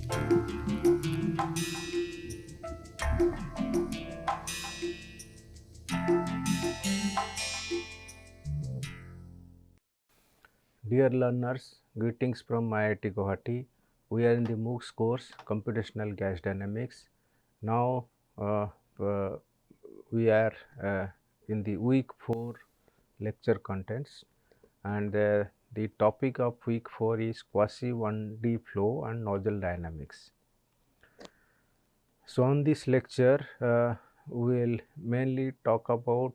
Dear learners, greetings from IIT Guwahati. We are in the MOOCs course Computational Gas Dynamics. Now uh, we are in the week 4 lecture contents, and the topic of week 4 is quasi 1D flow and nozzle dynamics. So, on this lecture we will mainly talk about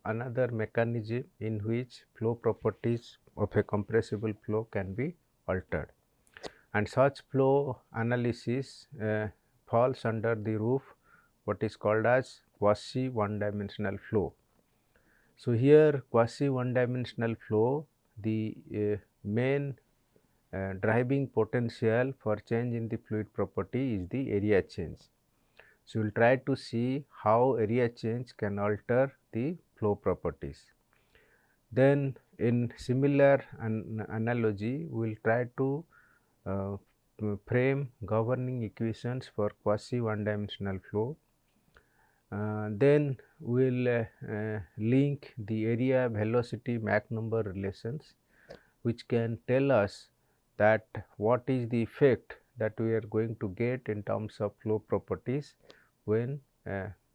another mechanism in which flow properties of a compressible flow can be altered, and such flow analysis falls under the roof what is called as quasi one dimensional flow. So, here quasi one dimensional flow, the main driving potential for change in the fluid property is the area change. So, we will try to see how area change can alter the flow properties. Then in similar analogy, we will try to frame governing equations for quasi one dimensional flow. Then we will link the area velocity Mach number relations, which can tell us that what is the effect that we are going to get in terms of flow properties when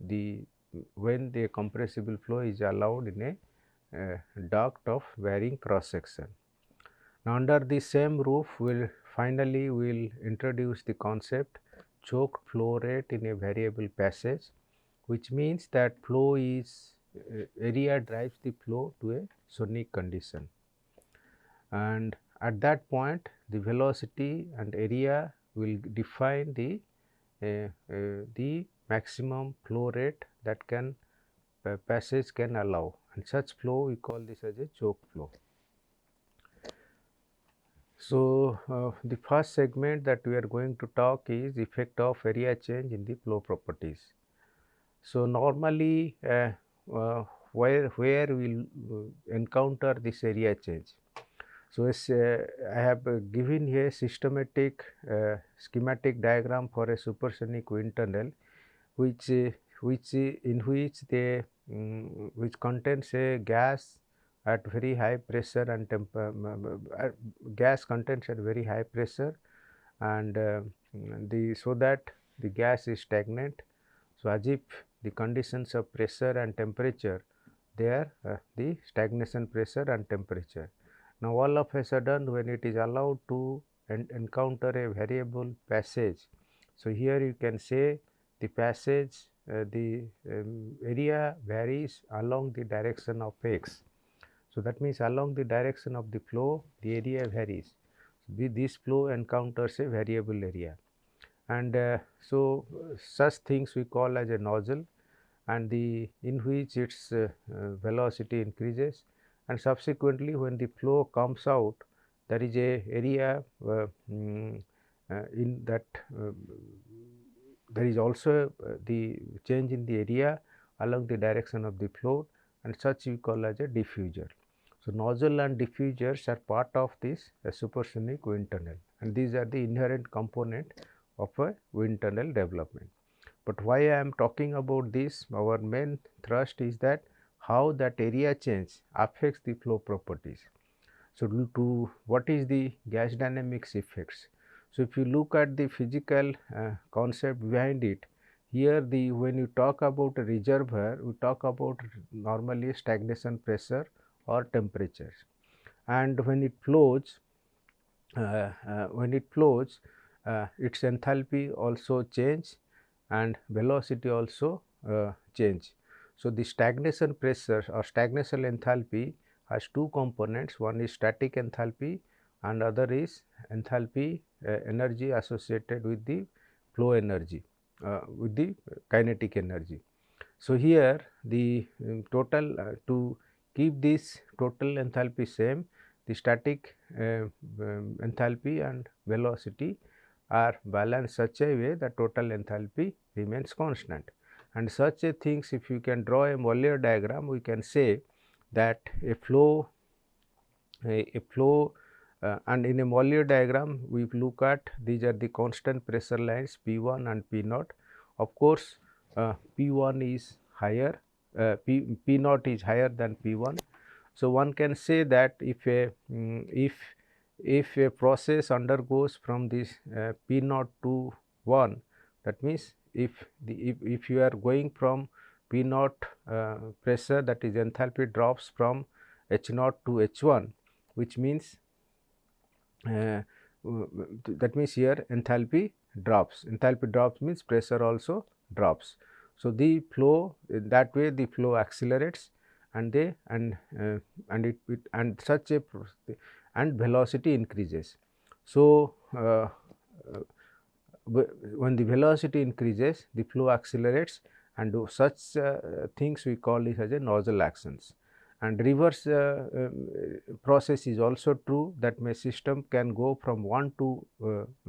the compressible flow is allowed in a duct of varying cross section. Now, under the same roof we will introduce the concept choked flow rate in a variable passage, which means that flow is area drives the flow to a sonic condition, and at that point the velocity and area will define the maximum flow rate that can passage can allow, and such flow we call this as a choke flow. So, the first segment that we are going to talk is effect of area change in the flow properties. So, normally where we will encounter this area change. So, as I have given here systematic schematic diagram for a supersonic wind tunnel, which contains a gas at very high pressure and gas contains at very high pressure, and so that the gas is stagnant. So, as if the conditions of pressure and temperature, they are the stagnation pressure and temperature. Now, all of a sudden when it is allowed to encounter a variable passage, so here you can say the passage the area varies along the direction of x. So, that means along the direction of the flow the area varies. This flow encounters a variable area, and so such things we call as a nozzle, and in which its velocity increases, and subsequently when the flow comes out there is a area in that there is also the change in the area along the direction of the flow, and such we call as a diffuser. So, nozzle and diffusers are part of this supersonic wind tunnel, and these are the inherent component of a wind tunnel development. But why I am talking about this, our main thrust is that how that area change affects the flow properties. So, to what is the gas dynamics effects. So, if you look at the physical concept behind it, here when you talk about a reservoir, we talk about normally stagnation pressure or temperatures, and when it flows its enthalpy also change and velocity also change. So, the stagnation pressure or stagnation enthalpy has two components, one is static enthalpy and other is enthalpy energy associated with the flow energy with the kinetic energy. So, here the total to keep this total enthalpy same, the static enthalpy and velocity are balanced such a way that total enthalpy remains constant. And such a things, if you can draw a Mollier diagram, we can say that a flow and in a Mollier diagram, we look at these are the constant pressure lines P1 and P0. Of course, P1 is higher, P0 is higher than P1. So, one can say that if a process undergoes from this P0 to 1, that means if you are going from P0 pressure, that is enthalpy drops from H0 to H1, which means that means here enthalpy drops. Enthalpy drops means pressure also drops. So, the flow that way the flow accelerates and such a and velocity increases. So, when the velocity increases, the flow accelerates, and such things we call it as a nozzle actions. And reverse process is also true, that my system can go from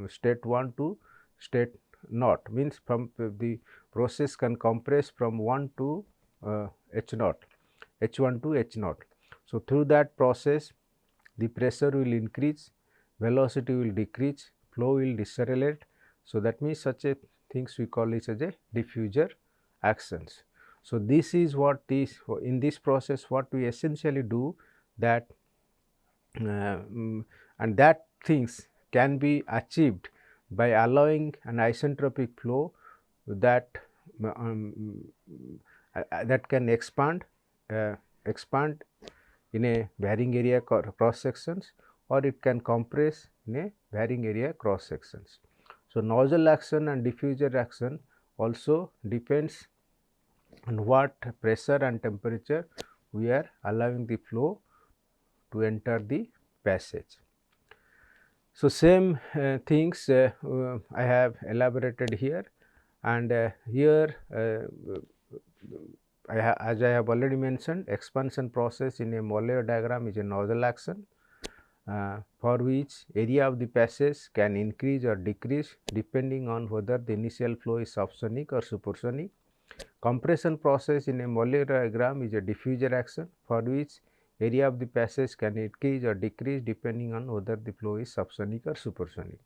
state 1 to state 0, means from the process can compress from 1 to H0, H1 to H0. So, through that process the pressure will increase, velocity will decrease, flow will decelerate. So, that means such a things we call it as a diffuser actions. So, this is what in this process what we essentially do, that and that things can be achieved by allowing an isentropic flow that that can expand in a varying area cross sections, or it can compress in a varying area cross sections. So, nozzle action and diffuser action also depends on what pressure and temperature we are allowing the flow to enter the passage. So, same things I have elaborated here, and here as I have already mentioned, expansion process in a Mollier diagram is a nozzle action for which area of the passage can increase or decrease depending on whether the initial flow is subsonic or supersonic. Compression process in a Mollier diagram is a diffuser action for which area of the passage can increase or decrease depending on whether the flow is subsonic or supersonic.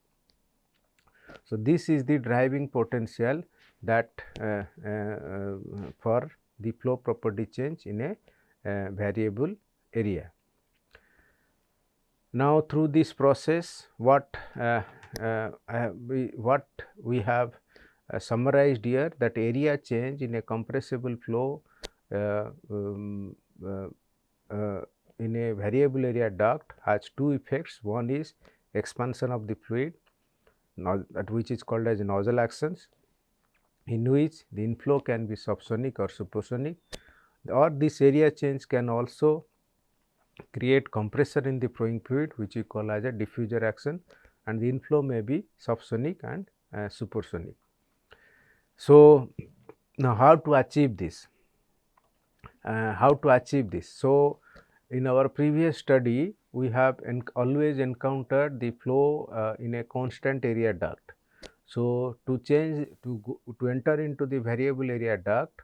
So, this is the driving potential that for the flow property change in a variable area. Now, through this process what we have summarized here, that area change in a compressible flow in a variable area duct has two effects. One is expansion of the fluid, that which is called as nozzle actions, in which the inflow can be subsonic or supersonic, or this area change can also create compressor in the flowing fluid, which we call as a diffuser action, and the inflow may be subsonic and supersonic. So, now how to achieve this? So, in our previous study we have always encountered the flow in a constant area duct. So, to enter into the variable area duct,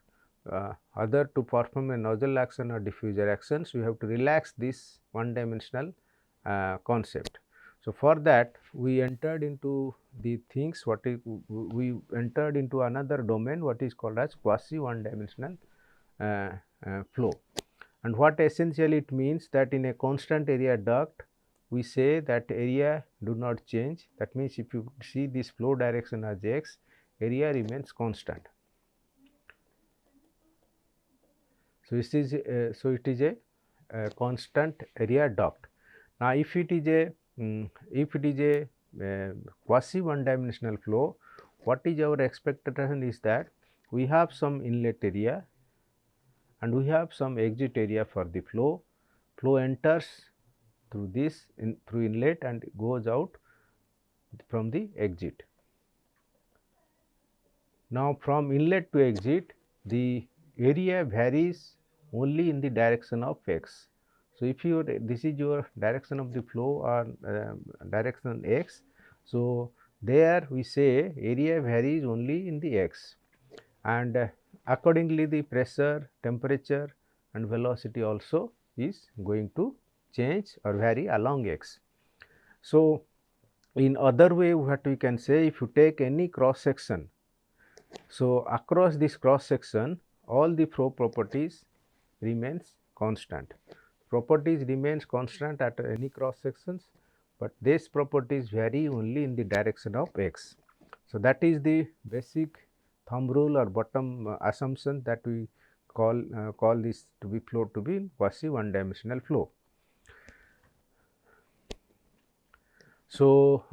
either to perform a nozzle action or diffuser actions, we have to relax this one dimensional concept. So, for that we entered into the things we entered into another domain, what is called as quasi one dimensional flow. And what essentially it means, that in a constant area duct we say that area do not change. That means, if you see this flow direction as x, area remains constant. So, it is a constant area duct. Now, if it is a quasi one dimensional flow, what is our expectation is that we have some inlet area and we have some exit area for the flow. Flow enters through this through inlet and goes out from the exit. Now, from inlet to exit, the area varies only in the direction of x. So, if this is your direction of the flow or direction x, so there we say area varies only in the x, and accordingly the pressure, temperature and velocity also is going to change or vary along x. So, in other way what we can say, if you take any cross section, so across this cross section all the flow properties remains constant. Properties remains constant at any cross sections, but these properties vary only in the direction of x. So, that is the basic thumb rule or bottom assumption that we call this to be flow to be quasi one dimensional flow. So,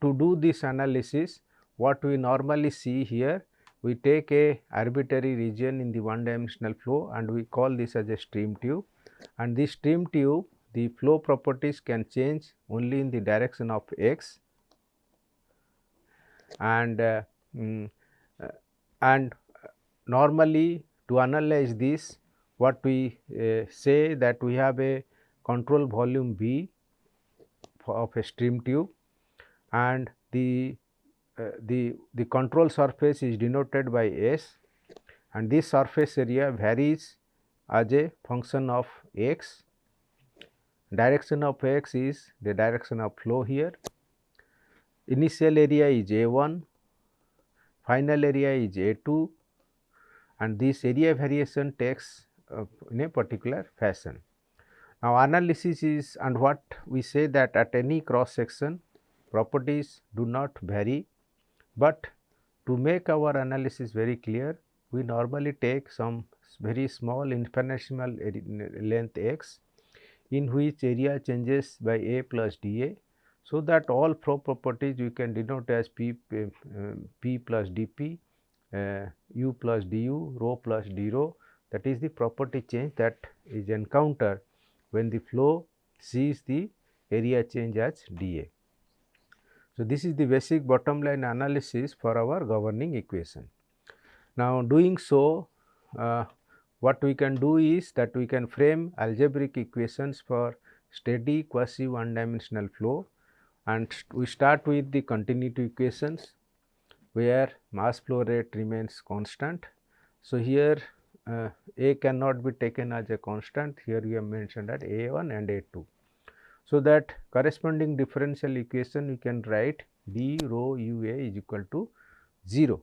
to do this analysis, what we normally see here, we take a arbitrary region in the one dimensional flow and we call this as a stream tube, and this stream tube the flow properties can change only in the direction of x, and and normally to analyze this, what we say that we have a control volume B of a stream tube, and the control surface is denoted by S, and this surface area varies as a function of x. Direction of x is the direction of flow here. Initial area is A1, final area is A2, and this area variation takes in a particular fashion. Now, analysis is, and what we say that at any cross section properties do not vary, but to make our analysis very clear, we normally take some very small infinitesimal length x in which area changes by a plus dA. So, that all flow properties we can denote as p plus dp, u plus du, rho plus d rho, that is the property change that is encountered when the flow sees the area change as dA. So, this is the basic bottom line analysis for our governing equation. Now, doing so, what we can do is that we can frame algebraic equations for steady quasi one dimensional flow, and we start with the continuity equations where mass flow rate remains constant. So, here A cannot be taken as a constant, here we have mentioned that A1 and A2. So, that corresponding differential equation we can write d rho u a is equal to 0.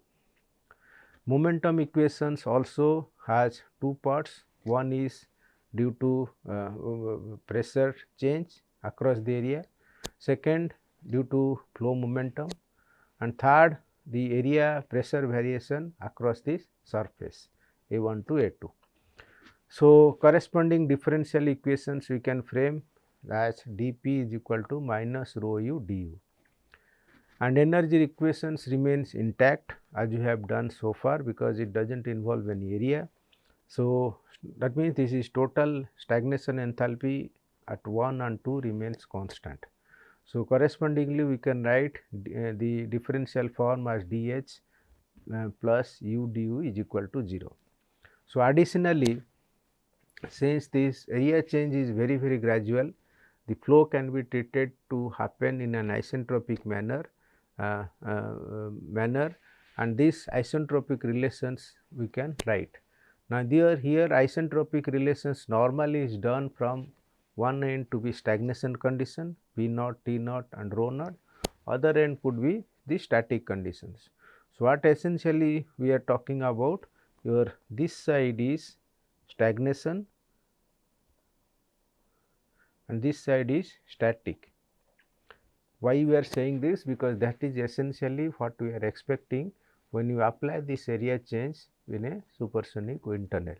Momentum equations also has two parts, one is due to pressure change across the area, second due to flow momentum, and third the area pressure variation across this surface A1 to A2. So, corresponding differential equations we can frame as dP is equal to minus rho u du, and energy equations remains intact as you have done so far because it does not involve any area. So, that means this is total stagnation enthalpy at 1 and 2 remains constant. So, correspondingly we can write the differential form as dH plus u du is equal to 0. So, additionally, since this area change is very gradual, the flow can be treated to happen in an isentropic manner, and these isentropic relations we can write. Now, here isentropic relations normally is done from one end to be stagnation condition P naught, T naught and rho naught, other end could be the static conditions. So, what essentially we are talking about, your this side is stagnation and this side is static. Why we are saying this? Because that is essentially what we are expecting when you apply this area change in a supersonic wind tunnel.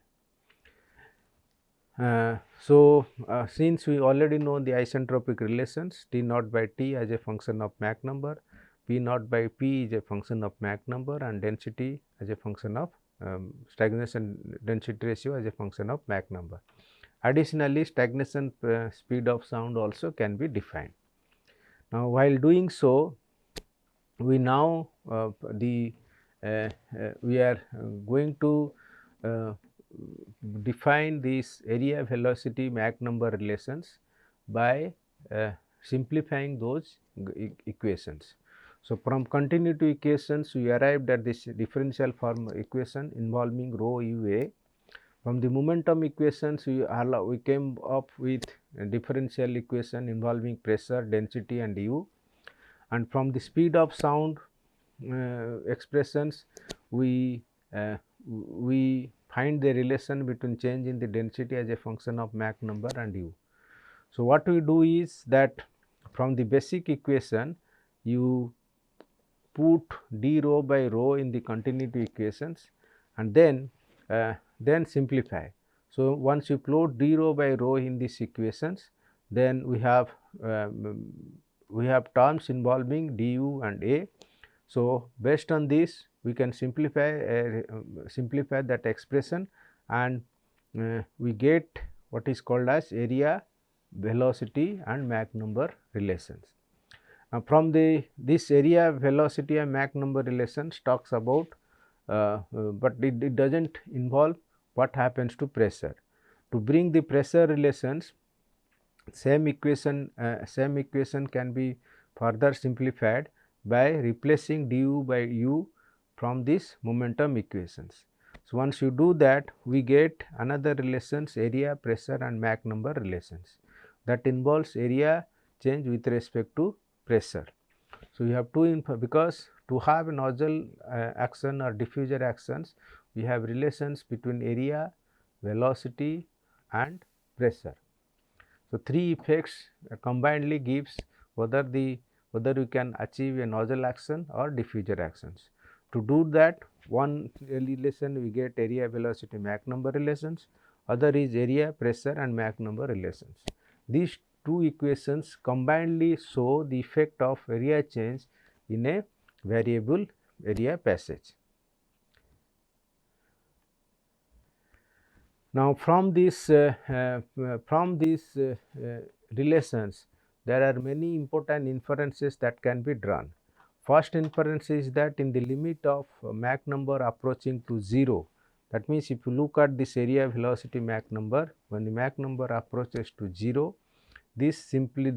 Since we already know the isentropic relations, T naught by T as a function of Mach number, P naught by P is a function of Mach number, and density as a function of stagnation density ratio as a function of Mach number. Additionally, stagnation speed of sound also can be defined. Now, while doing so, we now we are going to define this area velocity Mach number relations by simplifying those equations. So, from continuity equations we arrived at this differential form equation involving rho u a, From the momentum equations, we came up with a differential equation involving pressure, density and u, and from the speed of sound expressions, we find the relation between change in the density as a function of Mach number and u. So, what we do is that from the basic equation, you put d rho by rho in the continuity equations and then simplify. So, once you plot d rho by rho in these equations, then we have terms involving du and a. So, based on this we can simplify that expression, and we get what is called as area, velocity and Mach number relations. From this area, velocity and Mach number relations talks about, but it does not involve what happens to pressure. To bring the pressure relations, same equation can be further simplified by replacing du by u from these momentum equations. So, once you do that, we get another relations, area, pressure and Mach number relations, that involves area change with respect to pressure. So, you have two because to have a nozzle action or diffuser actions, we have relations between area, velocity and pressure. So, three effects combinedly gives whether we can achieve a nozzle action or diffuser actions. To do that, one relation we get area, velocity, Mach number relations, other is area, pressure and Mach number relations. These two equations combinedly show the effect of area change in a variable area passage. Now, from these relations, there are many important inferences that can be drawn. First inference is that in the limit of Mach number approaching to 0, that means if you look at this area, velocity, Mach number, when the Mach number approaches to 0, this simply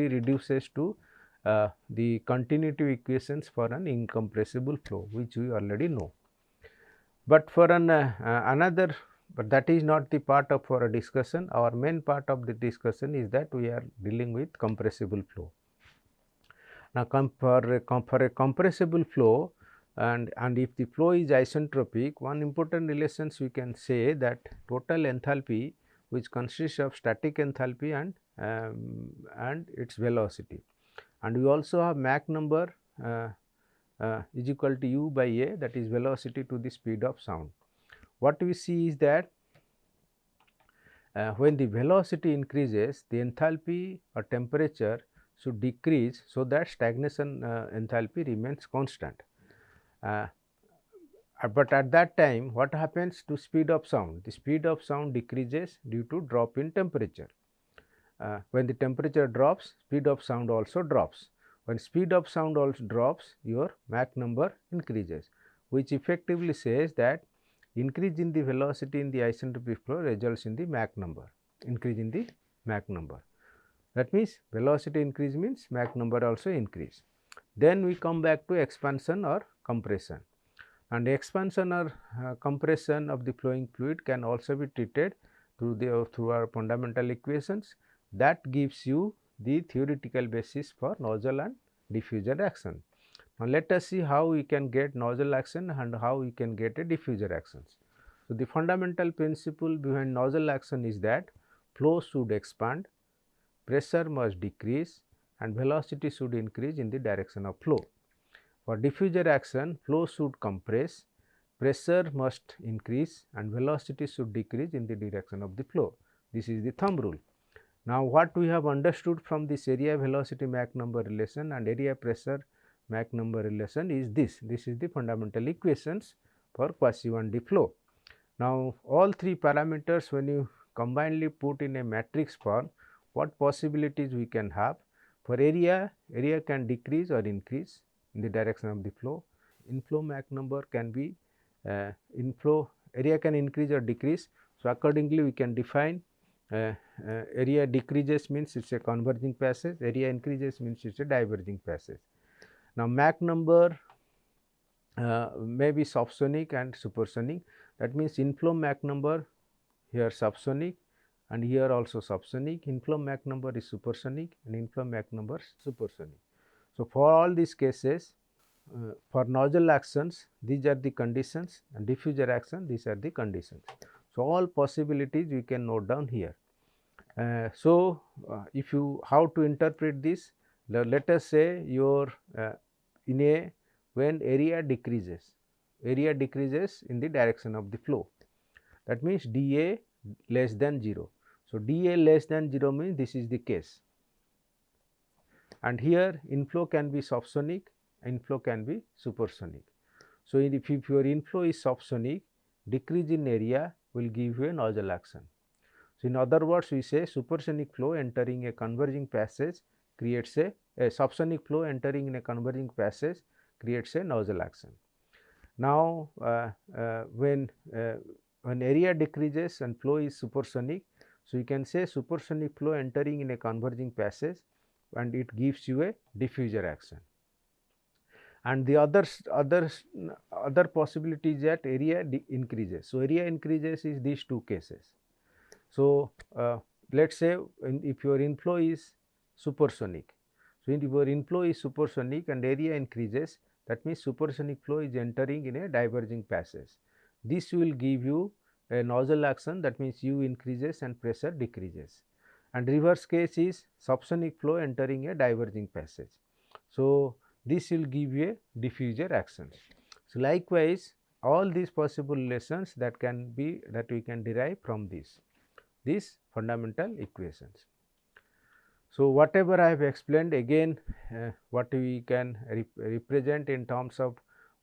reduces to the continuity equations for an incompressible flow, which we already know. But for but that is not the part of our discussion. Our main part of the discussion is that we are dealing with compressible flow. Now, for a compressible flow, and if the flow is isentropic, one important relations we can say that total enthalpy, which consists of static enthalpy and its velocity, and we also have Mach number is equal to u by a, that is velocity to the speed of sound. What we see is that when the velocity increases, the enthalpy or temperature should decrease, so that stagnation enthalpy remains constant. But at that time, what happens to speed of sound? The speed of sound decreases due to drop in temperature. When the temperature drops, speed of sound also drops. When speed of sound also drops, your Mach number increases, which effectively says that increase in the velocity in the isentropic flow results in the Mach number, increase in the Mach number. That means velocity increase means Mach number also increase. Then we come back to expansion or compression, and expansion or compression of the flowing fluid can also be treated through our fundamental equations. That gives you the theoretical basis for nozzle and diffuser action. Now, let us see how we can get nozzle action and how we can get a diffuser actions. So, the fundamental principle behind nozzle action is that flow should expand, pressure must decrease and velocity should increase in the direction of flow. For diffuser action, flow should compress, pressure must increase and velocity should decrease in the direction of the flow. This is the thumb rule. Now, what we have understood from this area velocity Mach number relation and area pressure Mach number relation is this. This is the fundamental equations for quasi 1D flow. Now, all three parameters when you combinedly put in a matrix form, what possibilities we can have? For area can decrease or increase in the direction of the flow. Inflow Mach number can be area can increase or decrease. So, accordingly we can define area decreases means it is a converging passage, area increases means it is a diverging passage. Now, Mach number may be subsonic and supersonic. That means inflow Mach number here subsonic and here also subsonic, inflow Mach number is supersonic and inflow Mach number supersonic. So, for all these cases for nozzle actions these are the conditions and diffuser action these are the conditions. So, all possibilities we can note down here. If you how to interpret this, let us say your in a when area decreases in the direction of the flow, that means dA less than 0. So, dA less than 0 means this is the case, and here inflow can be subsonic, inflow can be supersonic. So, if your inflow is subsonic, decrease in area will give you a nozzle action. So, in other words, we say supersonic flow entering a converging passage creates a subsonic flow entering in a converging passage creates a nozzle action. Now, when area decreases and flow is supersonic, so you can say supersonic flow entering in a converging passage and it gives you a diffuser action. And the other possibility is that area increases. So, area increases is these two cases. So, let us say if your inflow is supersonic. So, if your inflow is supersonic and area increases, that means supersonic flow is entering in a diverging passage. This will give you a nozzle action, that means U increases and pressure decreases, and reverse case is subsonic flow entering a diverging passage. So, this will give you a diffuser action. So, likewise all these possible relations that we can derive from these fundamental equations. So, whatever I have explained again what we can represent in terms of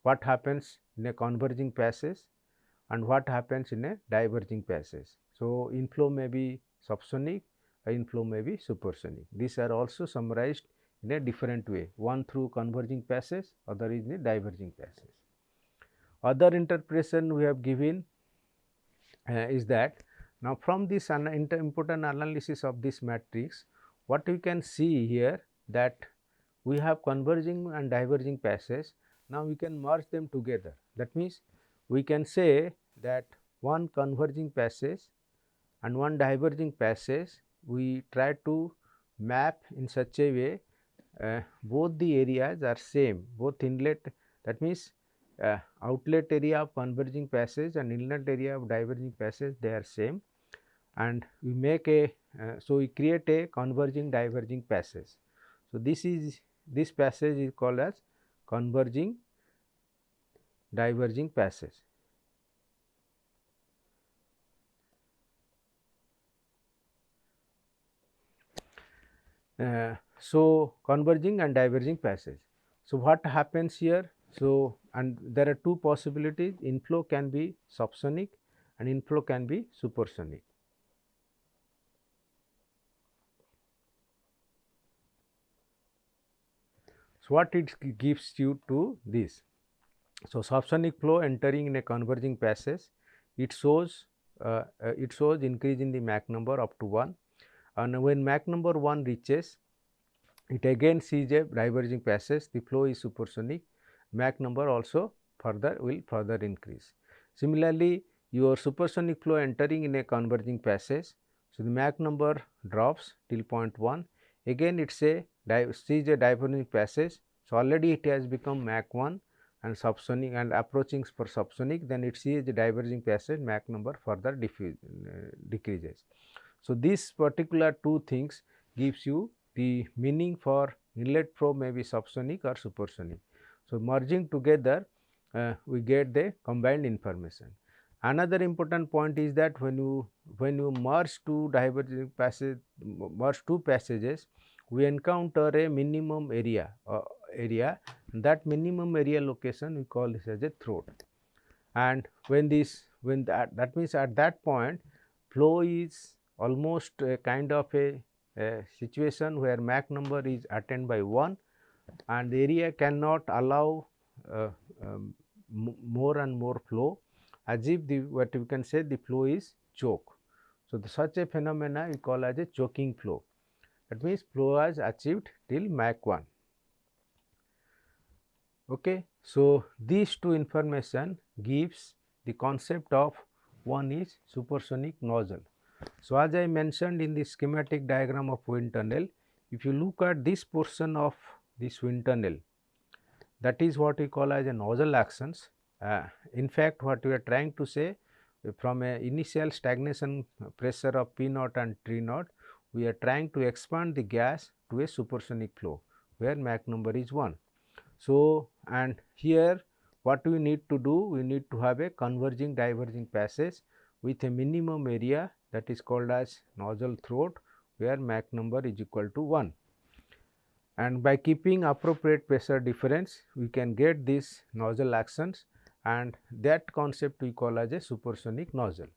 what happens in a converging passage and what happens in a diverging passage. So, inflow may be subsonic, inflow may be supersonic. These are also summarized in a different way, one through converging passage, other is a diverging passage. Other interpretation we have given is that now from this important analysis of this matrix, what we can see here that we have converging and diverging passage. Now, we can merge them together. That means, we can say that one converging passage and one diverging passage we try to map in such a way both the areas are same, both inlet, that means outlet area of converging passage and inlet area of diverging passage they are same, and we make a so we create a converging diverging passage. So, this passage is called as converging diverging passage. So, converging and diverging passage. So, what happens here? So, and there are two possibilities, inflow can be subsonic and inflow can be supersonic. So, what it gives you to this? So, subsonic flow entering in a converging passage, it shows increase in the Mach number up to 1, and when Mach number 1 reaches, it again sees a diverging passage, the flow is supersonic, Mach number also will further increase. Similarly, your supersonic flow entering in a converging passage, so the Mach number drops till 0.1, again it sees a diverging passage. So, already it has become Mach 1 and subsonic and approaching for subsonic, then it sees the diverging passage, Mach number further decreases. So, this particular two things gives you the meaning for inlet flow may be subsonic or supersonic. So, merging together we get the combined information. Another important point is that when you merge two diverging passage, merge two passages, we encounter a minimum area that minimum area location we call this as a throat, and when that means at that point flow is almost a kind of a situation where Mach number is attained by 1 and the area cannot allow more and more flow, as if what we can say the flow is choke. So, such a phenomena we call as a choking flow, that means flow is achieved till Mach 1. Okay. So, these two information gives the concept of one is supersonic nozzle. So, as I mentioned in the schematic diagram of wind tunnel, if you look at this portion of this wind tunnel, that is what we call as a nozzle actions. In fact, what we are trying to say, from a initial stagnation pressure of P naught and T naught, we are trying to expand the gas to a supersonic flow where Mach number is 1. So, and here what we need to do, we need to have a converging diverging passage with a minimum area, that is called as nozzle throat, where Mach number is equal to 1. And by keeping appropriate pressure difference, we can get these nozzle actions, and that concept we call as a supersonic nozzle.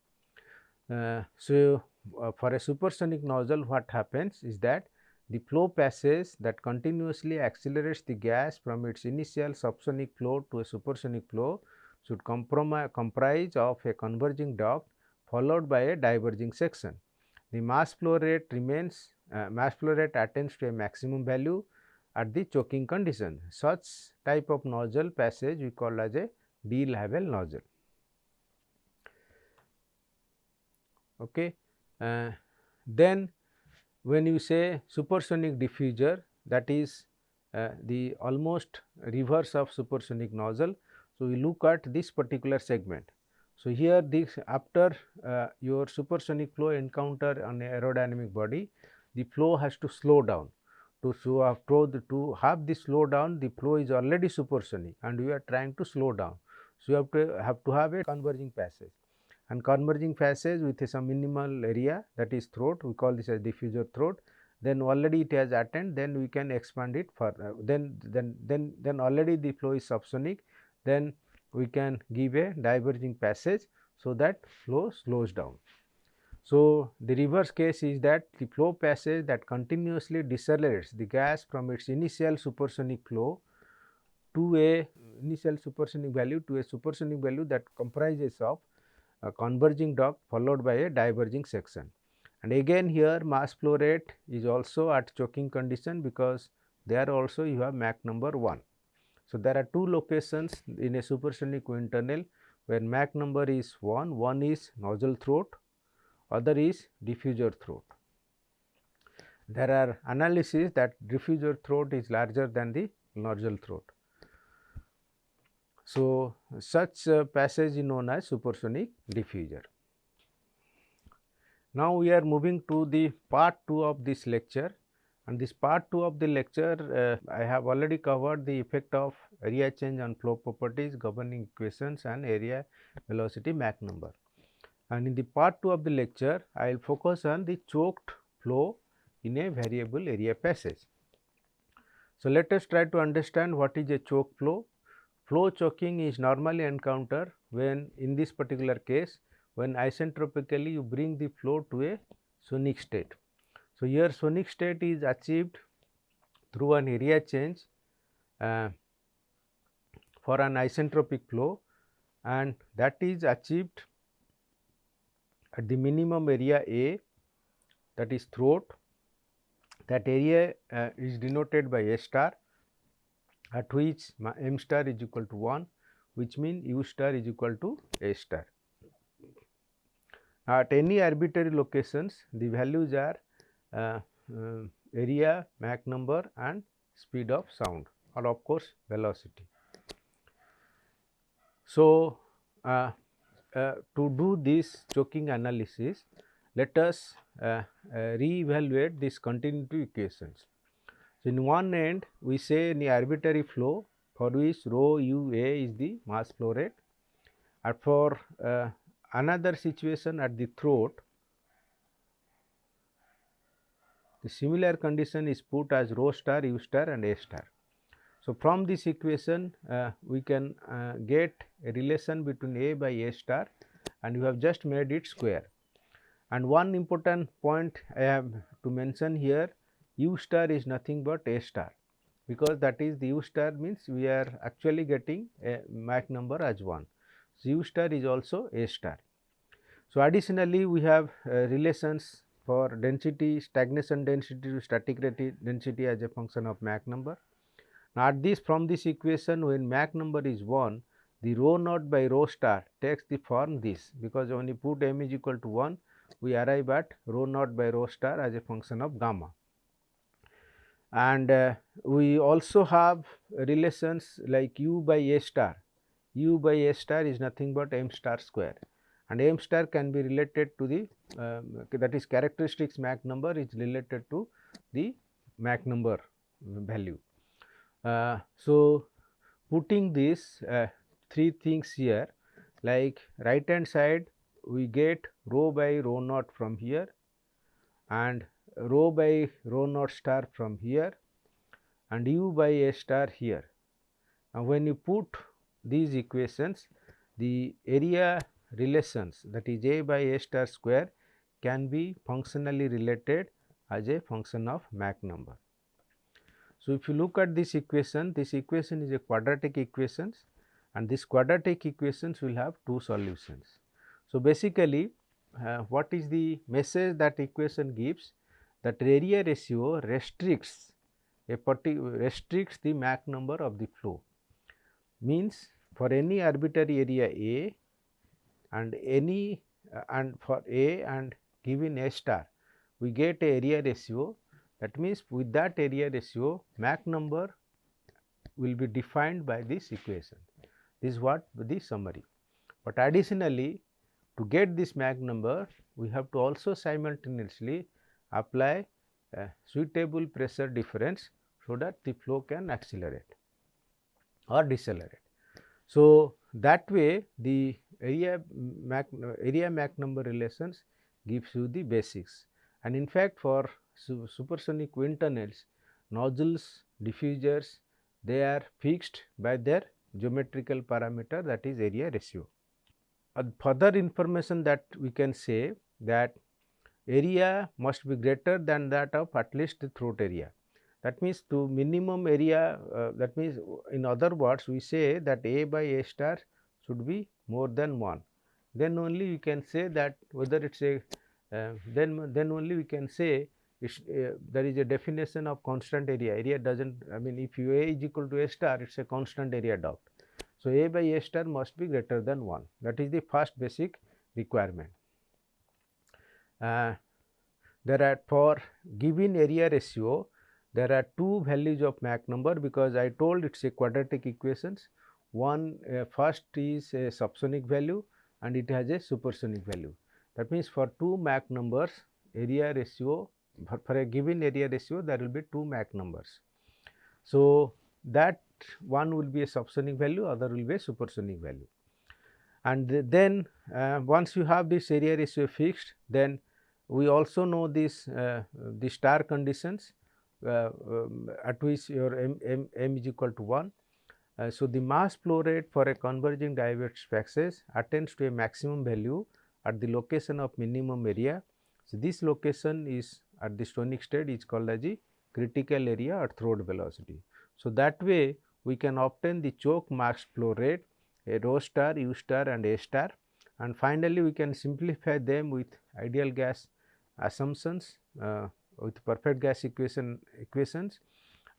For a supersonic nozzle, what happens is that the flow passage that continuously accelerates the gas from its initial subsonic flow to a supersonic flow should comprise of a converging duct followed by a diverging section. The mass flow rate attains to a maximum value at the choking condition. Such type of nozzle passage we call as a D-level nozzle. Okay. Then when you say supersonic diffuser, that is the almost reverse of supersonic nozzle. So, we look at this particular segment. So, here this after your supersonic flow encounter on an aerodynamic body, the flow has to slow down. To have this slow down, the flow is already supersonic and we are trying to slow down. So, you have to have a converging passage, and converging passage with some minimal area, that is throat, we call this as diffuser throat. Then already it has attained, then we can expand it further. Then already the flow is subsonic, then we can give a diverging passage, so that flow slows down. So, the reverse case is that the flow passage that continuously decelerates the gas from its initial supersonic flow to a initial supersonic value to a supersonic value that comprises of a converging duct followed by a diverging section. And again here mass flow rate is also at choking condition, because there also you have Mach number 1. So, there are two locations in a supersonic wind tunnel where Mach number is 1, one is nozzle throat, other is diffuser throat. There are analyses that diffuser throat is larger than the nozzle throat. So, such passage is known as supersonic diffuser. Now, we are moving to the part 2 of this lecture, and this part 2 of the lecture I have already covered the effect of area change on flow properties, governing equations and area, velocity, Mach number. And in the part 2 of the lecture, I will focus on the choked flow in a variable area passage. So, let us try to understand what is a choke flow. Flow choking is normally encountered when, in this particular case, when isentropically you bring the flow to a sonic state. So, here sonic state is achieved through an area change for an isentropic flow, and that is achieved at the minimum area A, that is throat. That area is denoted by A star, at which m star is equal to 1, which means u star is equal to A star. At any arbitrary locations, the values are area, Mach number and speed of sound, or of course velocity. So, to do this choking analysis, let us re-evaluate these continuity equations. So, in one end we say in the arbitrary flow for which rho u a is the mass flow rate, and for another situation at the throat, the similar condition is put as rho star, u star and A star. So, from this equation we can get a relation between A by A star, and we have just made it square. And one important point I have to mention here, u star is nothing but A star, because that is the u star means we are actually getting a Mach number as 1. So, u star is also A star. So, additionally we have relations for density, stagnation density to static density as a function of Mach number. Now, at this, from this equation, when Mach number is 1, the rho naught by rho star takes the form this, because when you put m is equal to 1, we arrive at rho naught by rho star as a function of gamma. And we also have relations like u by a star. U by a star is nothing but m star square, and m star can be related to the that is characteristics Mach number is related to the Mach number value. So, putting this three things here, like right hand side we get rho by rho naught from here, and rho by rho naught star from here, and u by a star here. And when you put these equations, the area relations, that is a by a star square, can be functionally related as a function of Mach number. So, if you look at this equation is a quadratic equation, and this quadratic equations will have two solutions. So, basically what is the message that equation gives? That area ratio restricts the Mach number of the flow. Means for any arbitrary area A and any and for A and given A star, we get a area ratio. That means with that area ratio, Mach number will be defined by this equation. This is what the summary. But additionally, to get this Mach number, we have to also simultaneously apply a suitable pressure difference, so that the flow can accelerate or decelerate. So, that way the area Mach number relations gives you the basics, and in fact for supersonic wind tunnels, nozzles, diffusers, they are fixed by their geometrical parameter, that is area ratio. Further information that we can say that area must be greater than that of at least the throat area. That means to minimum area, that means in other words we say that A by A star should be more than 1. Then only we can say that whether it is a then only we can say there is a definition of constant area. Area does not, I mean, if A is equal to A star, it is a constant area doubt. So, A by A star must be greater than 1, that is the first basic requirement. There are, for given area ratio, there are two values of Mach number, because I told it is a quadratic equations. One first is a subsonic value and it has a supersonic value. That means for two Mach numbers, area ratio, for a given area ratio, there will be two Mach numbers. So, that one will be a subsonic value, other will be a supersonic value. And then once you have this area ratio fixed, then we also know this the star conditions at which your m is equal to 1. So, the mass flow rate for a converging diverged spaces attains to a maximum value at the location of minimum area. So, this location is at the stonic state is called as the critical area or throat velocity. So, that way we can obtain the choke mass flow rate, a rho star, u star and a star, and finally we can simplify them with ideal gas assumptions with perfect gas equations,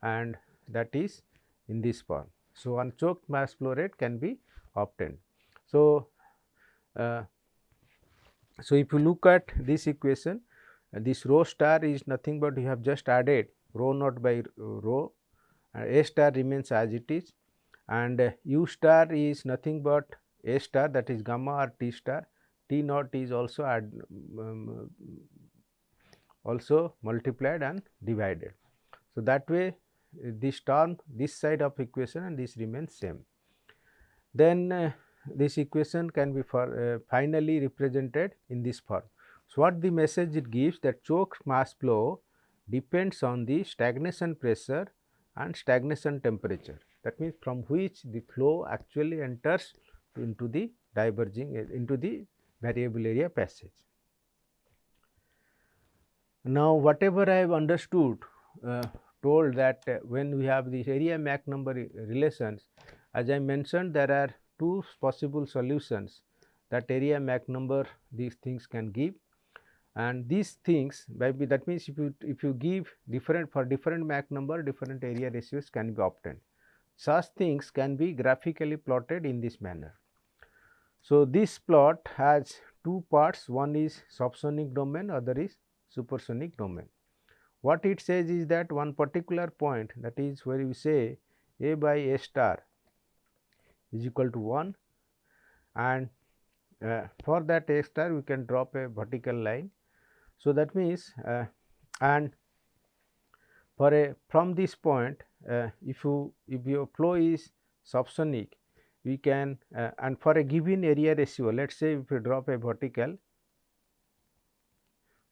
and that is in this form. So, unchoked mass flow rate can be obtained. So, if you look at this equation, this rho star is nothing but you have just added rho naught by rho, A star remains as it is, and u star is nothing but A star, that is gamma or T star. T naught is also also multiplied and divided. So, that way this term, this side of equation and this remains same. Then this equation can be finally represented in this form. So, what the message it gives, that choke mass flow depends on the stagnation pressure and stagnation temperature. That means from which the flow actually enters into the diverging into the variable area passage. Now, whatever I have understood, told that when we have this area Mach number relations, as I mentioned, there are two possible solutions that area Mach number these things can give, and these things maybe, that means if you give different for different Mach number, different area ratios can be obtained. such things can be graphically plotted in this manner. So, this plot has two parts, one is subsonic domain, other is supersonic domain. What it says is that one particular point, that is where you say A by A star is equal to 1, and for that A star we can drop a vertical line. So, that means and for a from this point if your flow is subsonic, we can and for a given area ratio, let us say if you drop a vertical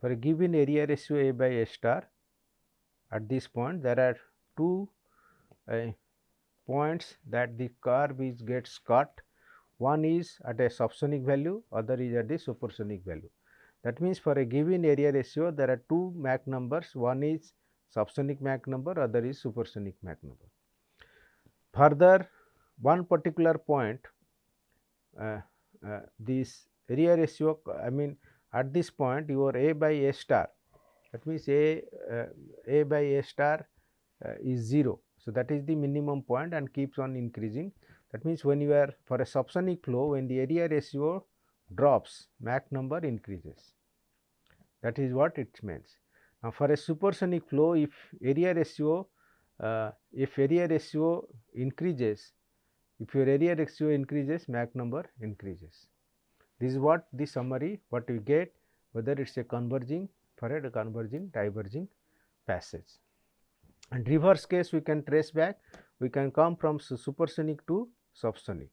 for a given area ratio A by A star, at this point there are two points that the curve is gets cut. One is at a subsonic value, other is at the supersonic value. That means, for a given area ratio there are two Mach numbers, one is subsonic Mach number, other is supersonic Mach number. Further, one particular point this area ratio, I mean at this point your A by A star, that means A by A star is 0. So, that is the minimum point and keeps on increasing. That means, when you are for a subsonic flow, when the area ratio drops, Mach number increases. That is what it means. Now, for a supersonic flow, if area ratio increases, if your area ratio increases, Mach number increases. This is what the summary what we get, whether it is a converging for a converging diverging passage. And reverse case we can trace back, we can come from supersonic to subsonic.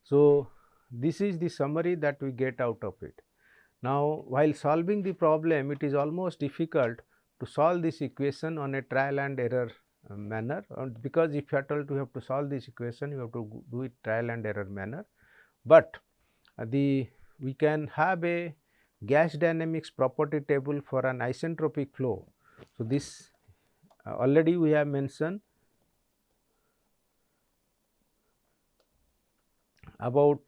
So, this is the summary that we get out of it. Now, while solving the problem, it is almost difficult to solve this equation on a trial and error manner, because if at all you have to solve this equation, you have to do it trial and error manner. But we can have a gas dynamics property table for an isentropic flow. So, this already we have mentioned about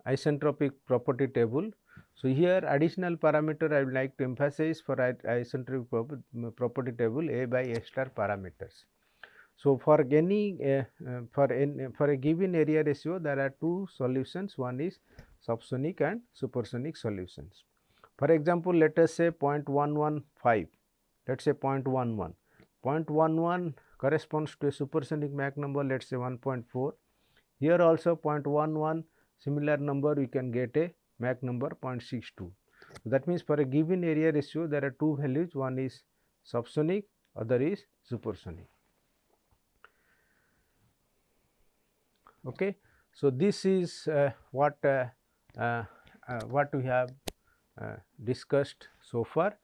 isentropic property table. So, here additional parameter I would like to emphasize for isentropic property table, A by A star parameters. So, for any for a given area ratio, there are two solutions, one is subsonic and supersonic solutions. For example, let us say 0.115, let us say 0.11, 0.11 corresponds to a supersonic Mach number, let us say 1.4. Here also 0.11 similar number we can get a Mach number 0.62. So, that means, for a given area ratio there are two values, one is subsonic, other is supersonic. Okay. So, this is what we have discussed so far.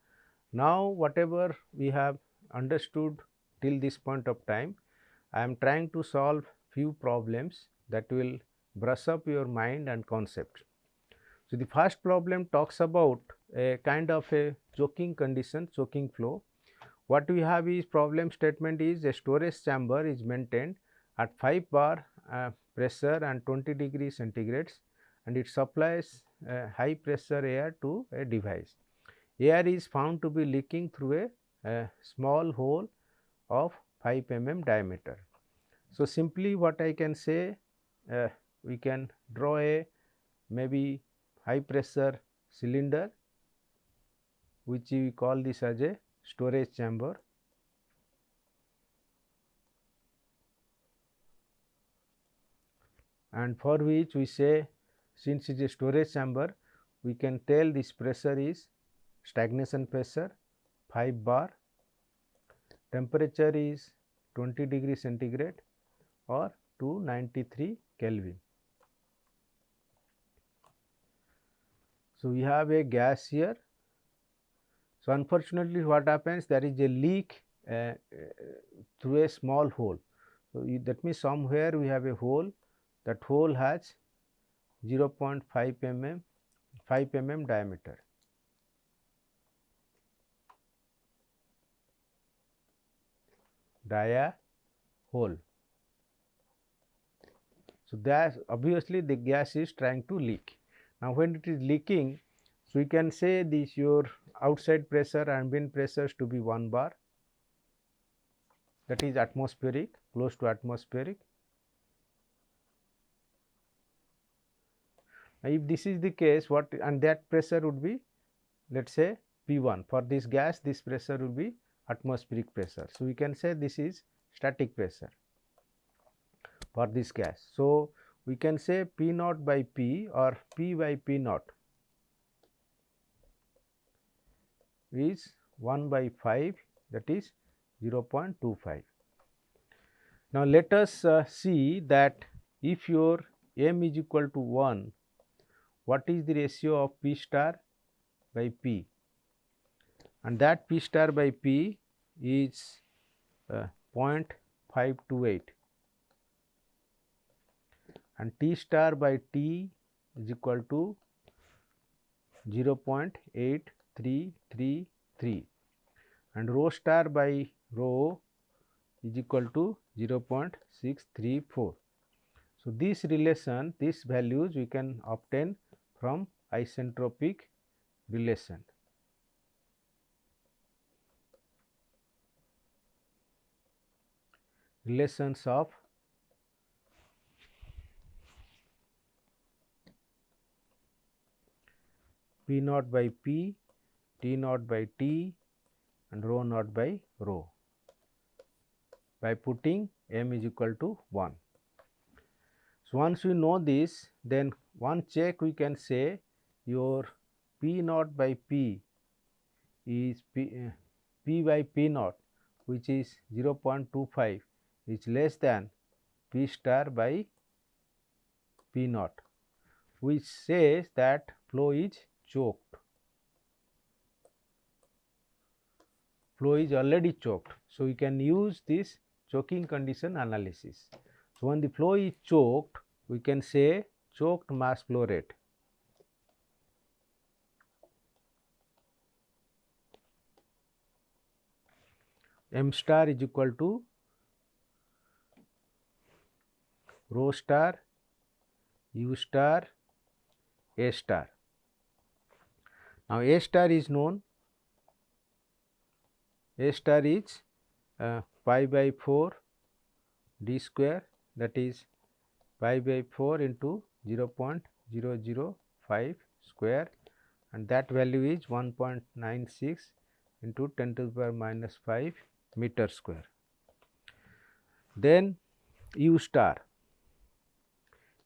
Now, whatever we have understood till this point of time, I am trying to solve few problems that will brush up your mind and concept. So, the first problem talks about a kind of a choking condition, choking flow. What we have is, problem statement is a storage chamber is maintained at 5 bar pressure and 20 degrees centigrades, and it supplies high pressure air to a device. Air is found to be leaking through a small hole of 5 mm diameter. So, simply what I can say, we can draw a maybe high pressure cylinder, which we call this as a storage chamber, and for which we say, since it is a storage chamber, we can tell this pressure is stagnation pressure 5 bar, temperature is 20 degree centigrade or 293 Kelvin. So, we have a gas here. So, unfortunately, what happens, there is a leak through a small hole. So, that means somewhere we have a hole, that hole has 0.5 mm, 5 mm diameter. Dia hole. So, that obviously the gas is trying to leak. Now, when it is leaking, so we can say this your outside pressure, ambient pressures to be 1 bar. that is atmospheric, close to atmospheric. If this is the case, what, and that pressure would be, let us say P1. For this gas, this pressure will be atmospheric pressure. So, we can say this is static pressure for this gas. So, we can say P naught by P or P by P naught is 1 by 5, that is 0.25. Now, let us see that if your m is equal to 1, what is the ratio of P star by P, and that P star by P is 0.528, and T star by T is equal to 0.8333, and rho star by rho is equal to 0.634. So, this relation, these values we can obtain from isentropic relation. Relations of P naught by P, T naught by T and rho naught by rho by putting m is equal to 1. So, once we know this, then one check we can say your P naught by P is P by P naught, which is 0.25, is less than P star by P naught, which says that flow is choked. Flow is already choked. So, we can use this choking condition analysis. So, when the flow is choked, we can say choked mass flow rate. M star is equal to rho star U star A star. Now, A star is known. A star is pi by 4 d square, that is pi by 4 into 0.005 square, and that value is 1.96 into 10 to the power minus 5 meter square. Then U star.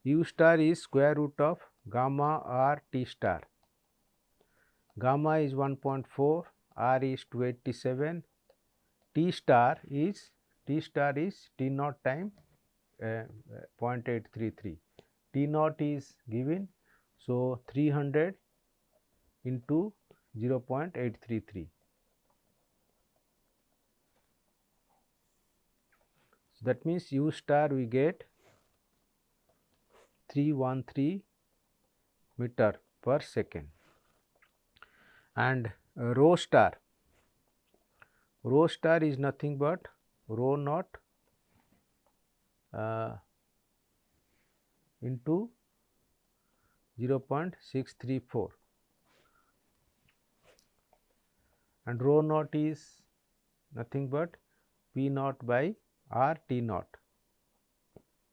U star is square root of gamma r T star. Gamma is 1.4, r is 287, T star is T naught time 0.833. T naught is given, so 300 into 0.833. So, that means U star we get 313 meter per second, and rho star is nothing but rho naught into 0.634, and rho naught is nothing but P naught by R T naught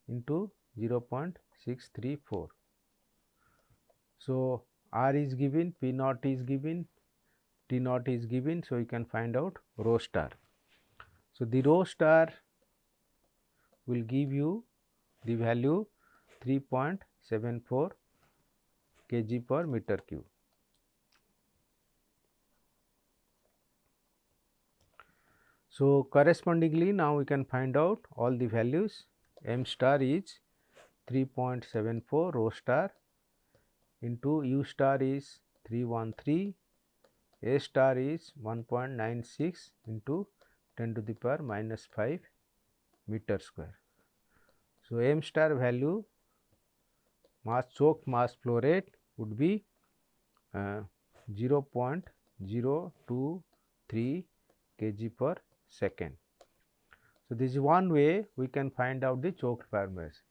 into 0.634. So, R is given, P naught is given, T naught is given. So, you can find out rho star. So, the rho star will give you the value 3.74 kg per meter cube. So, correspondingly now we can find out all the values. M star is 3.74 rho star into U star is 313, A star is 1.96 into 10 to the power minus 5 meter square. So, M star value choked mass flow rate would be 0.023 kg per second. So, this is one way we can find out the choked parameters.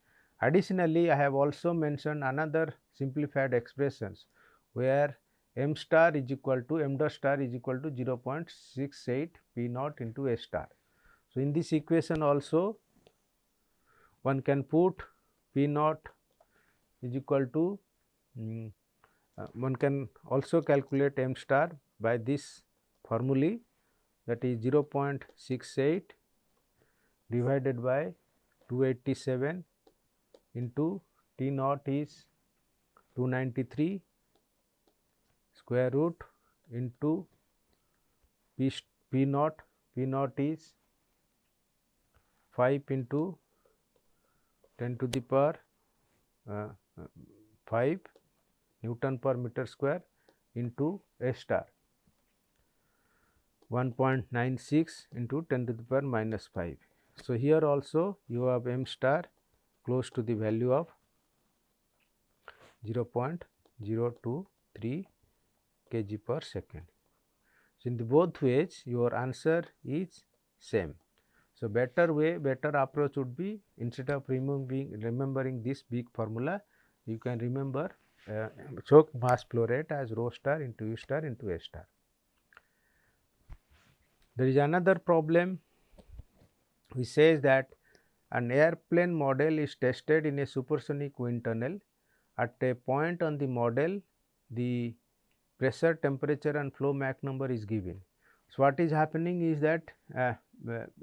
Additionally, I have also mentioned another simplified expressions where m star is equal to m dot star is equal to 0.68 P naught into A star. So, in this equation also one can put P naught is equal to one can also calculate m star by this formulae, that is 0.68 divided by 287 into T naught is 293 square root into P naught is 5 into 10 to the power 5 Newton per meter square into A star 1.96 into 10 to the power minus 5. So, here also you have m star close to the value of 0.023 kg per second. So, in the both ways your answer is same. So, better approach would be, instead of remembering this big formula, you can remember choke mass flow rate as rho star into U star into A star. There is another problem which says that an airplane model is tested in a supersonic wind tunnel. At a point on the model, the pressure, temperature and flow Mach number is given. So, what is happening is that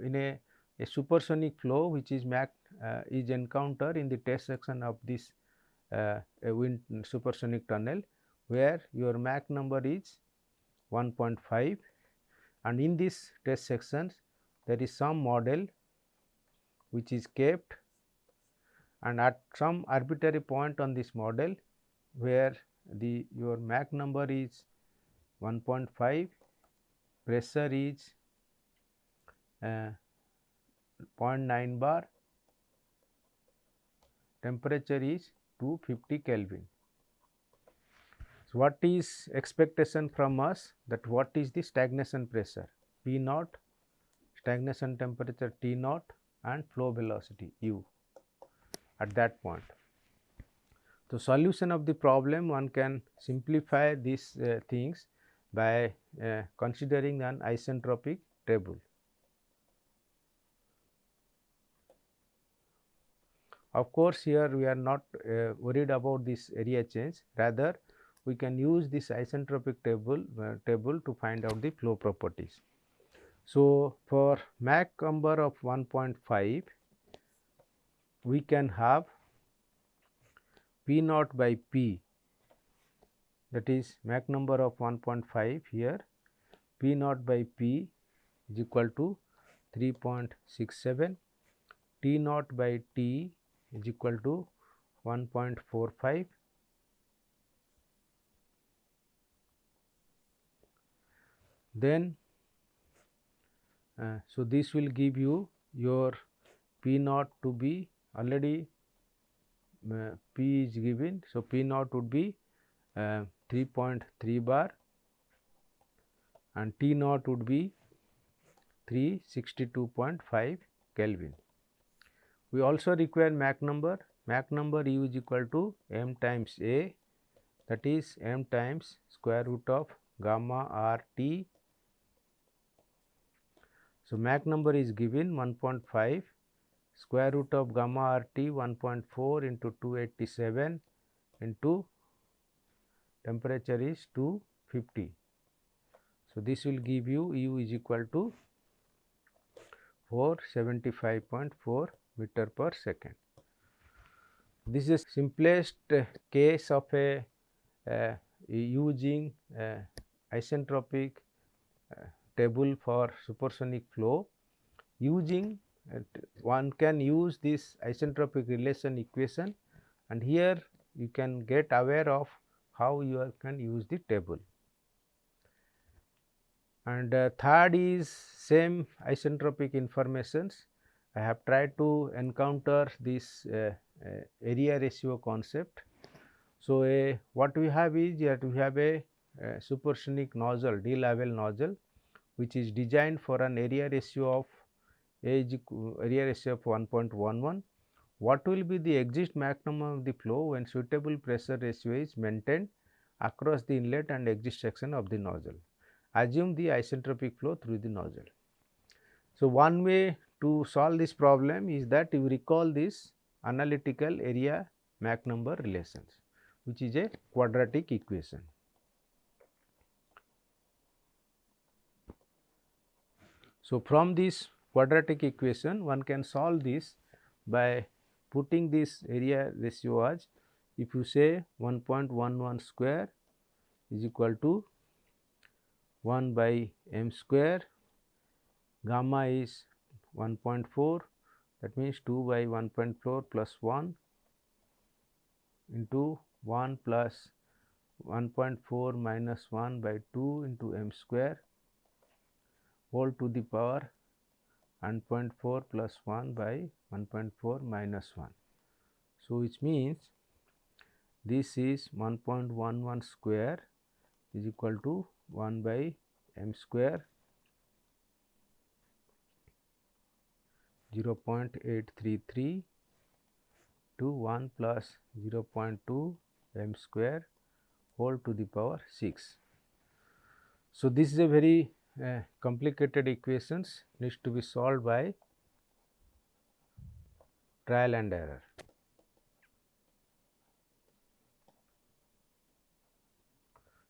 in a supersonic flow which is Mach is encountered in the test section of this a wind supersonic tunnel, where your Mach number is 1.5, and in this test sections there is some model which is kept, and at some arbitrary point on this model where your Mach number is 1.5, pressure is 0.9 bar, temperature is 250 Kelvin. So, what is expectation from us, that what is the stagnation pressure P naught, stagnation temperature T naught and flow velocity U at that point. So, solution of the problem, one can simplify these things by considering an isentropic table. Of course, here we are not worried about this area change, rather we can use this isentropic table to find out the flow properties. So, for Mach number of 1.5, we can have P naught by P, that is Mach number of 1.5 here, P naught by P is equal to 3.67, T naught by T is equal to 1.45, then so this will give you your P naught to be already P is given. So, P naught would be 3.3 bar and T naught would be 362.5 Kelvin. We also require Mach number. Mach number U is equal to m times A, that is m times square root of gamma r T. So, Mach number is given 1.5, square root of gamma r T 1.4 into 287 into temperature is 250. So, this will give you U is equal to 475.4 meter per second. This is simplest case of a using isentropic table for supersonic flow. Using one can use this isentropic relation equation, and here you can get aware of how you can use the table. And third is same isentropic informations. I have tried to encounter this area ratio concept. So, what we have is that we have a supersonic nozzle, D-level nozzle, which is designed for an area ratio of area ratio of 1.11. What will be the exit maximum of the flow when suitable pressure ratio is maintained across the inlet and exit section of the nozzle? Assume the isentropic flow through the nozzle. So, one way to solve this problem is that you recall this analytical area Mach number relations, which is a quadratic equation. So, from this quadratic equation one can solve this by putting this area ratio as, if you say 1.11 square is equal to 1 by m square, gamma is 1.4, that means 2 by 1.4 plus 1 into 1 plus 1.4 minus 1 by 2 into m square whole to the power 1.4 plus 1 by 1.4 minus 1. So, which means this is 1.11 square is equal to 1 by m square 0.833 to 1 plus 0.2 m square whole to the power 6. So, this is a very complicated equations, needs to be solved by trial and error.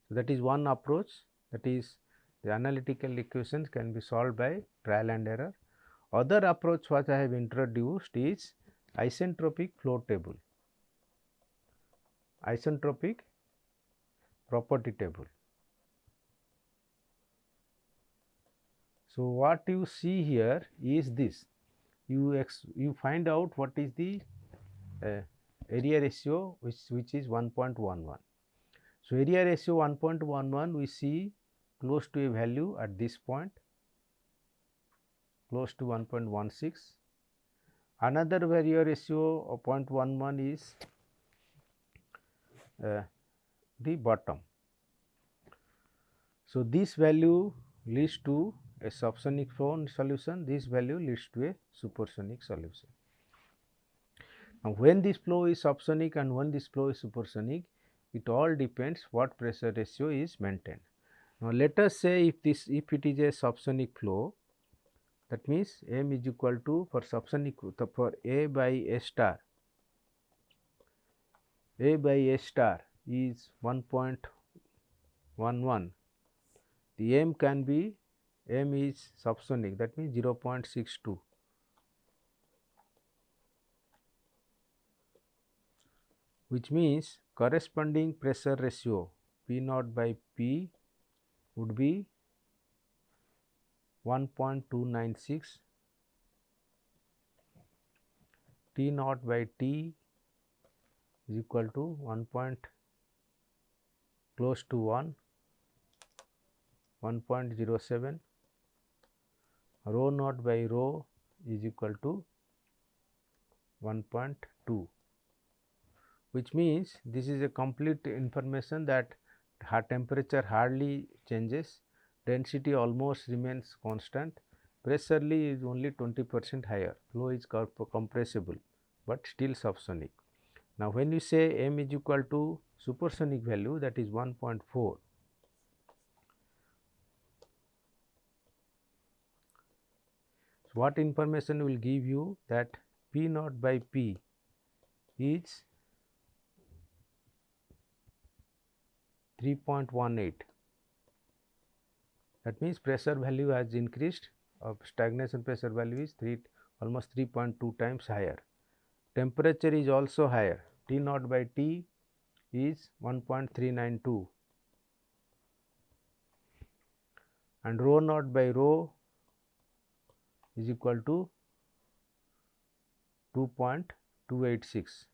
So, that is one approach, that is the analytical equations can be solved by trial and error. Other approach what I have introduced is isentropic flow table, isentropic property table. So, what you see here is this, you find out what is the area ratio which is 1.11. So, area ratio 1.11 we see close to a value at this point, close to 1.16. Another area ratio of 0.11 is the bottom. So, this value leads to a subsonic flow solution, this value leads to a supersonic solution. Now, when this flow is subsonic and when this flow is supersonic, it all depends what pressure ratio is maintained. Now, let us say if it is a subsonic flow, that means m is equal to, for subsonic, for A by S star, A by S star is 1.11, the m can be, m is subsonic, that means 0.62. Which means corresponding pressure ratio P naught by P would be 1.296, T naught by T is equal to 1 close to 1.07, rho naught by rho is equal to 1.2, which means this is a complete information that temperature hardly changes, density almost remains constant, pressure is only 20% higher, flow is compressible, but still subsonic. Now, when you say m is equal to supersonic value, that is 1.4. So, what information will give you that P naught by P is 3.18. That means pressure value has increased, stagnation pressure value is almost 3.2 times higher. Temperature is also higher, T naught by T is 1.392 and rho naught by rho is equal to 2.286.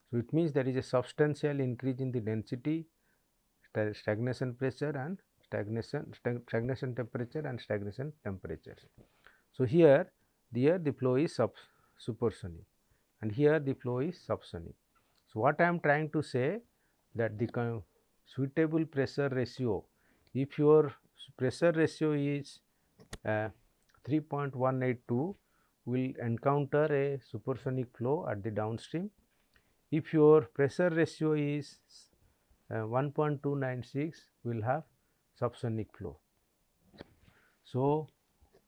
So, it means there is a substantial increase in the density, stagnation pressure and stagnation temperature and stagnation temperature. So, here the flow is supersonic and here the flow is subsonic. So, what I am trying to say that the suitable pressure ratio, if your pressure ratio is 3.182, will encounter a supersonic flow at the downstream. If your pressure ratio is 1.296, will have subsonic flow. So,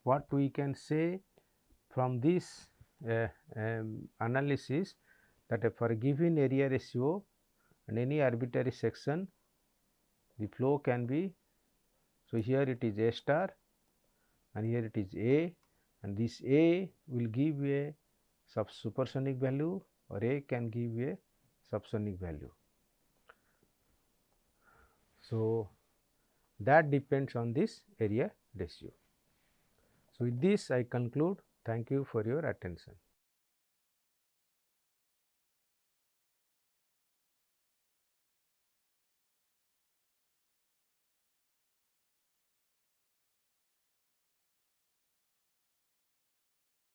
what we can say from this analysis, that for a given area ratio and any arbitrary section, the flow can be, so here it is A star and here it is A, and this A will give a supersonic value or A can give a subsonic value. So, that depends on this area ratio. So, with this I conclude. Thank you for your attention.